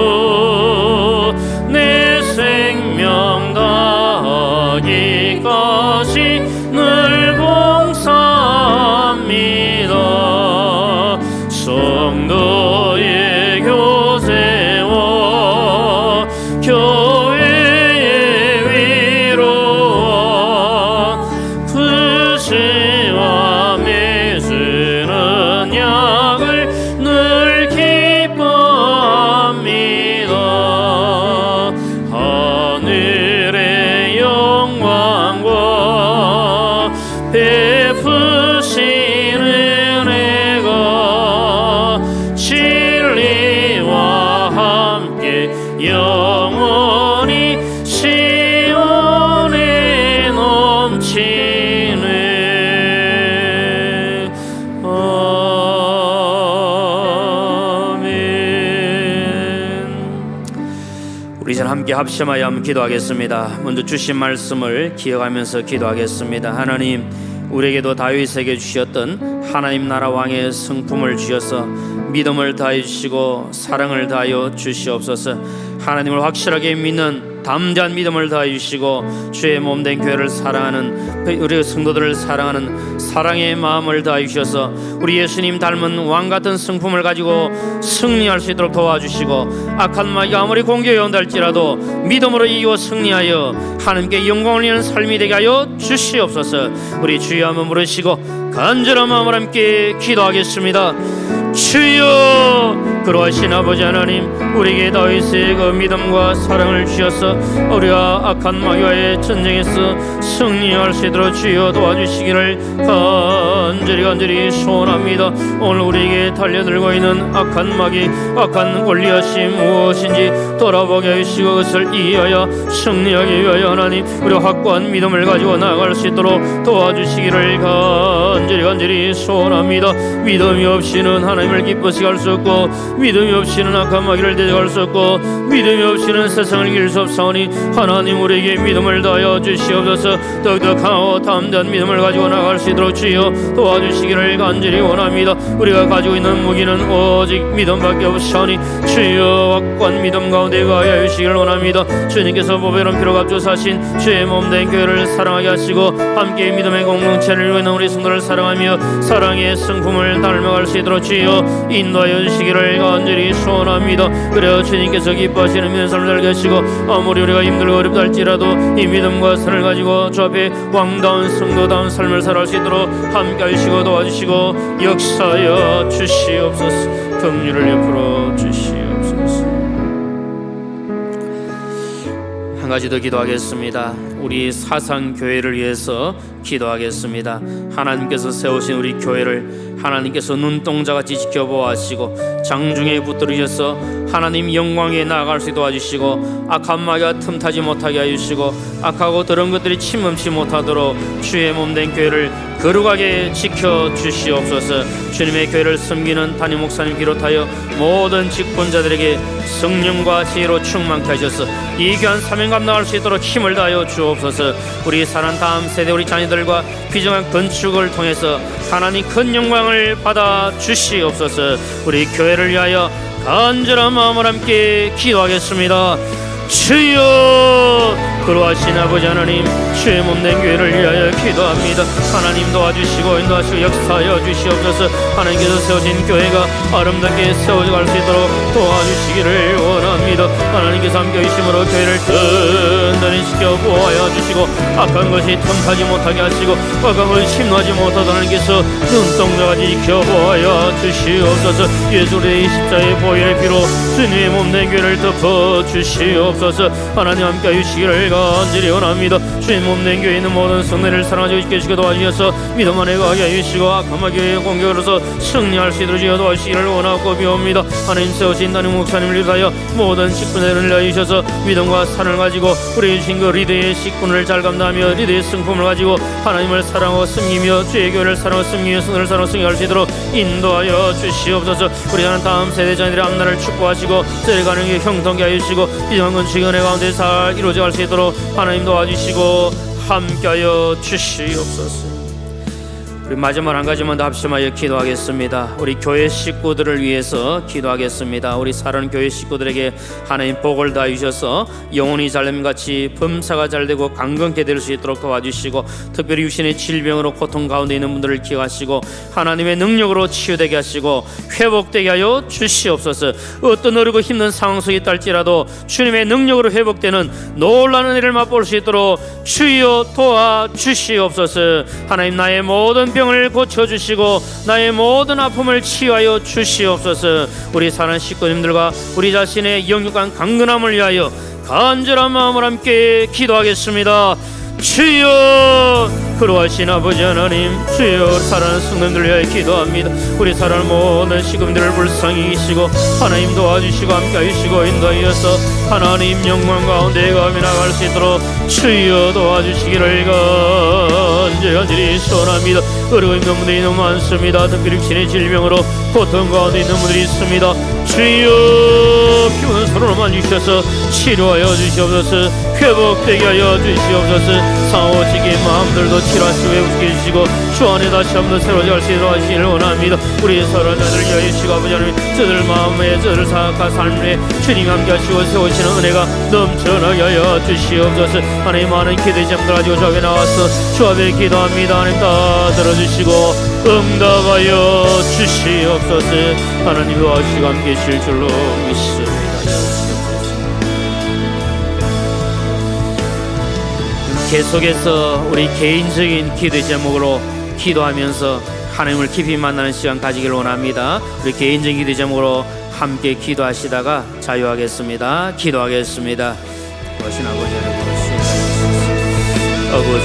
내 생명 다하기까지 늘 봉사합니다. 성도의 교제와 교회의 위로와 부시와 맺으는 약을 늘 기뻐합니다. 하늘의 영광과 베푸시는 애가 진리와 함께 영원히 시온에 넘치네. 아멘. 우리 전 함께 합심하여 한번 기도하겠습니다. 먼저 주신 말씀을 기억하면서 기도하겠습니다. 하나님, 우리에게도 다윗에게 주셨던 하나님 나라 왕의 성품을 주셔서 믿음을 다해 주시고 사랑을 다하여 주시옵소서. 하나님을 확실하게 믿는 담대한 믿음을 다해 주시고 주의 몸된 교회를 사랑하는 우리 성도들을 사랑하는 사랑의 마음을 다해 주셔서 우리 예수님 닮은 왕 같은 성품을 가지고 승리할 수 있도록 도와주시고, 악한 마귀가 아무리 공격해 온다 할지라도 믿음으로 이기고 승리하여 하나님께 영광을 올리는 삶이 되게 하여 주시옵소서. 우리 주여 한번 부르시고 간절한 마음으로 함께 기도하겠습니다. 주여, 그러하신 아버지 하나님, 우리에게 다윗의 그 믿음과 사랑을 주셔서 우리가 악한 마귀와의 전쟁에서 승리할 수 있도록 주여 도와주시기를 간절히 소원합니다. 오늘 우리에게 달려들고 있는 악한 마귀, 악한 권리하심 무엇인지 돌아보게 하시고 그것을 이해하여 승리하기 위하여 하나님, 우리 확고한 믿음을 가지고 나아갈 수 있도록 도와주시기를 간절히 소원합니다. 믿음이 없이는 하나님을 기쁘시게 할 수 없고, 믿음이 없이는 악한 마귀를 대적할 수 없고, 믿음이 없이는 세상을 이길 수 없사오니 하나님, 우리에게 믿음을 다하여 주시옵소서. 더욱더 강하고 담대한 믿음을 가지고 나갈 수 있도록 주여 도와주시기를 간절히 원합니다. 우리가 가지고 있는 무기는 오직 믿음밖에 없사오니 주여 확고한 믿음 가운데 가하여 주시기를 원합니다. 주님께서 보배로운 피로 값주어 사신 주의 몸된 교회를 사랑하게 하시고 함께 믿음의 공동체를 이루고 있는 우리 성도를 사랑하며 사랑의 성품을 닮아갈 수 있도록 주여 인도하여 주시기를 간절히 소원합니다. 그래야 주님께서 기뻐하시는 믿음 삶을 살게 하시고, 아무리 우리가 힘들고 어렵다 할지라도 이 믿음과 선을 가지고 주 앞에 왕다운 성도다운 삶을 살아갈 수 있도록 함께 하시고 도와주시고 역사하여 주시옵소서. 긍휼을 베풀어 주시옵소서. 한 가지 더 기도하겠습니다. 우리 사상교회를 위해서 기도하겠습니다. 하나님께서 세우신 우리 교회를 하나님께서 눈동자같이 지켜보아하시고 장중에 붙들으셔서 하나님 영광에 나아갈 수 있게 도와주시고 악한 마귀가 틈타지 못하게 하시고 악하고 더러운 것들이 침범치 못하도록 주의 몸된 교회를 거룩하게 지켜주시옵소서. 주님의 교회를 섬기는 담임 목사님 비롯하여 모든 직분자들에게 성령과 지혜로 충만케 하셔서 이 귀한 사명 감당할 수 있도록 힘을 다하여 주옵소서. 우리 사는 다음 세대 우리 자녀들과 비정한 건축을 통해서 하나님 큰 영광을 받아 주시옵소서. 우리 교회를 위하여 간절한 마음을 함께 기도하겠습니다. 주여, 그러하신 아버지 하나님, 주의 몸된 교회를 위하여 기도합니다. 하나님 도와주시고 인도하시고 역사하여 주시옵소서. 하나님께서 세우신 교회가 아름답게 세워갈 수 있도록 도와주시기를 원합니다. 하나님께서 함께 계심으로 교회를 든든히 지켜보아야 주시고 악한 것이 틈타지 못하게 하시고 악한 것이 침노하지 못하도록 하나님께서 눈동자같이 지켜보아야 주시옵소서. 예수 그리스도의 십자가의 보혈의 피로 주님의 몸된 교회를 덮어 주시옵소서. 하나님 함께 해주시기를 간절히 원합니다. 주님 몸된 교회에 있는 모든 성도를 사랑하시고 지켜주시고 도와주셔서 믿음 안에 가게 해주시고 악한 마귀의 공격으로서 승리할 수 있도록 주여 도와주시기를 원하고 비옵니다. 하나님 세우신 담임 목사님을 위하여 모든 직분들을 내주셔서 믿음과 산을 가지고 우리 주신 그 리더의 직분을 잘 감당하며 리더의 승품을 가지고 하나님을 사랑하고 섬기며 주의 교회를 사랑하고 섬기며 성도를 사랑하고 승리할 수 있도록 인도하여 주시옵소서. 우리 하는 다음 세대 자녀들의 앞날을 축복하시고 세례가는 게 형통케 하시고 비정한 건축 은혜 가운데 잘 이루어져 갈 수 있도록 하나님 도와주시고 함께하여 주시옵소서. 우리 마지막 한 가지만 더 합심하여 기도하겠습니다. 우리 교회 식구들을 위해서 기도하겠습니다. 우리 사랑하는 교회 식구들에게 하나님 복을 다해 주셔서 영혼이 잘됨같이 범사가 잘되고 강건케 될 수 있도록 도와주시고 특별히 육신의 질병으로 고통 가운데 있는 분들을 기억하시고 하나님의 능력으로 치유되게 하시고 회복되게 하여 주시옵소서. 어떤 어렵고 힘든 상황 속에 있다 할지라도 주님의 능력으로 회복되는 놀라운 은혜를 맛볼 수 있도록 주여 도와주시옵소서. 하나님 나의 모든 병을 고쳐주시고 나의 모든 아픔을 치유하여 주시옵소서. 우리 사는 식구님들과 우리 자신의 영육간 강건함을 위하여 간절한 마음을 함께 기도하겠습니다. 주여, 그러하신 아버지 하나님, 주여 사랑하는 성도님들을 위하여 기도합니다. 우리 사랑하는 모든 식구들을 불쌍히 계시고 하나님 도와주시고 함께 하시고 인도하여서 하나님 영광 가운데 가며 나갈 수 있도록 주여 도와주시기를 간절히 소원합니다. 어려운 있는 분들이 너무 많습니다. 특별히 육신의 질병으로 고통 가운데 있는 분들이 있습니다. 주여, 피부는 서로만 주셔서 치료하여 주시옵소서. 회복되게 하여 주시옵소서. 상호직인 마음들도 치료하시고 회복시켜 주시고 주 안에 다시 한번 새로워져 갈 수 있도록 하시기를 원합니다. 우리 서로 자들을 위하여 주시고 아버지 하나님, 저들 마음에 저들 사악한 삶에 주님 함께 하시고 세우시는 은혜가 넘쳐나게 하여 주시옵소서. 하나님 많은 기도의 제목들 가지고 주 앞에 나와서 주 앞에 기도합니다. 하나님 다 들어주시고 응답하여 주시옵소서. 하나님 도와주시고 함께 하실 줄로 믿습니다. 계속해서 우리 개인적인 기도의 제목으로 기도하면서 하나님을 깊이 만나는 시간 가지기를 원합니다. 우리 개인적인 기도의 제목으로 함께 기도하시다가 자유하겠습니다. 기도하겠습니다. 거신 아버지 하나님, 아버지